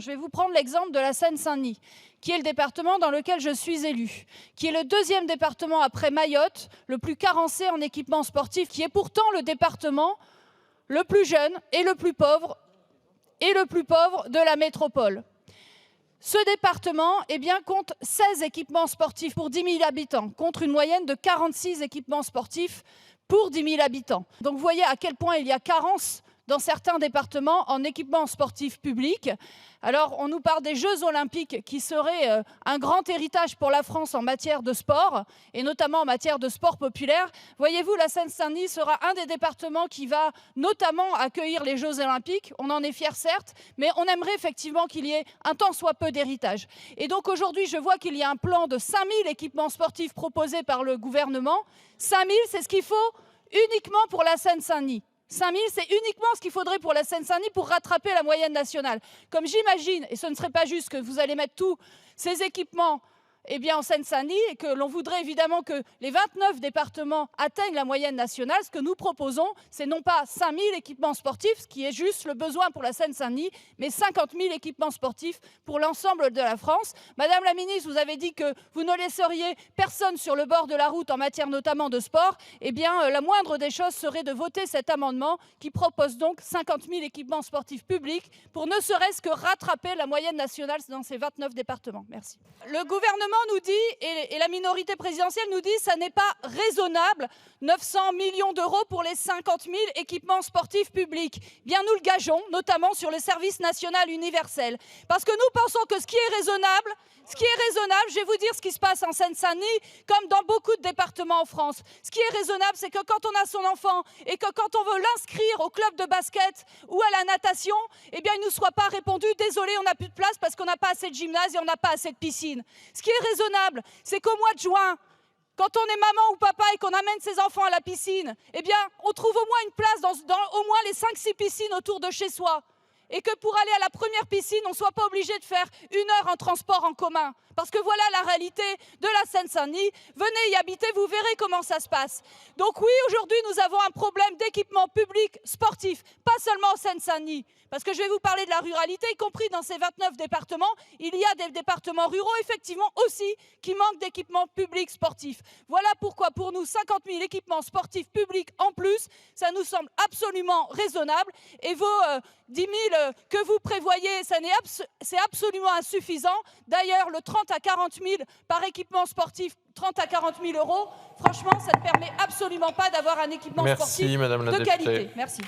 Je vais vous prendre l'exemple de la Seine-Saint-Denis, qui est le département dans lequel je suis élue, qui est le deuxième département après Mayotte, le plus carencé en équipement sportif, qui est pourtant le département le plus jeune et le plus pauvre de la métropole. Ce département compte 16 équipements sportifs pour 10 000 habitants, contre une moyenne de 46 équipements sportifs pour 10 000 habitants. Donc vous voyez à quel point il y a carence dans certains départements en équipements sportifs publics. Alors, on nous parle des Jeux Olympiques qui seraient un grand héritage pour la France en matière de sport, et notamment en matière de sport populaire. Voyez-vous, la Seine-Saint-Denis sera un des départements qui va notamment accueillir les Jeux Olympiques. On en est fiers, certes, mais on aimerait effectivement qu'il y ait un tant soit peu d'héritage. Et donc aujourd'hui, je vois qu'il y a un plan de 5 000 équipements sportifs proposés par le gouvernement. 5 000, c'est ce qu'il faut uniquement pour la Seine-Saint-Denis. 5 000, c'est uniquement ce qu'il faudrait pour la Seine-Saint-Denis pour rattraper la moyenne nationale. Comme j'imagine, et ce ne serait pas juste que vous allez mettre tous ces équipements en Seine-Saint-Denis et que l'on voudrait évidemment que les 29 départements atteignent la moyenne nationale, ce que nous proposons, c'est non pas 5 000 équipements sportifs, ce qui est juste le besoin pour la Seine-Saint-Denis, mais 50 000 équipements sportifs pour l'ensemble de la France. Madame la ministre, vous avez dit que vous ne laisseriez personne sur le bord de la route en matière notamment de sport. La moindre des choses serait de voter cet amendement qui propose donc 50 000 équipements sportifs publics pour ne serait-ce que rattraper la moyenne nationale dans ces 29 départements. Merci. Le gouvernement nous dit, et la minorité présidentielle nous dit, ça n'est pas raisonnable, 900 millions d'euros pour les 50 000 équipements sportifs publics. Bien, nous le gageons, notamment sur le service national universel. Parce que nous pensons que ce qui est raisonnable, je vais vous dire ce qui se passe en Seine-Saint-Denis, comme dans beaucoup de départements en France. Ce qui est raisonnable, c'est que quand on a son enfant et que quand on veut l'inscrire au club de basket ou à la natation, il ne nous soit pas répondu « Désolé, on n'a plus de place parce qu'on n'a pas assez de gymnase et on n'a pas assez de piscine ». Ce qui est raisonnable, c'est qu'au mois de juin, quand on est maman ou papa et qu'on amène ses enfants à la piscine, on trouve au moins une place dans au moins les 5-6 piscines autour de chez soi. Et que pour aller à la première piscine, on ne soit pas obligé de faire 1 heure en transport en commun. Parce que voilà la réalité de la Seine-Saint-Denis. Venez y habiter, vous verrez comment ça se passe. Donc oui, aujourd'hui, nous avons un problème d'équipement public sportif, pas seulement en Seine-Saint-Denis. Parce que je vais vous parler de la ruralité, y compris dans ces 29 départements. Il y a des départements ruraux, effectivement, aussi, qui manquent d'équipements publics sportifs. Voilà pourquoi, pour nous, 50 000 équipements sportifs publics en plus, ça nous semble absolument raisonnable. Et vos 10 000 que vous prévoyez, c'est absolument insuffisant. D'ailleurs, le 30 à 40 000 par équipement sportif, 30 à 40 000 euros, franchement, ça ne permet absolument pas d'avoir un équipement sportif de qualité. Merci.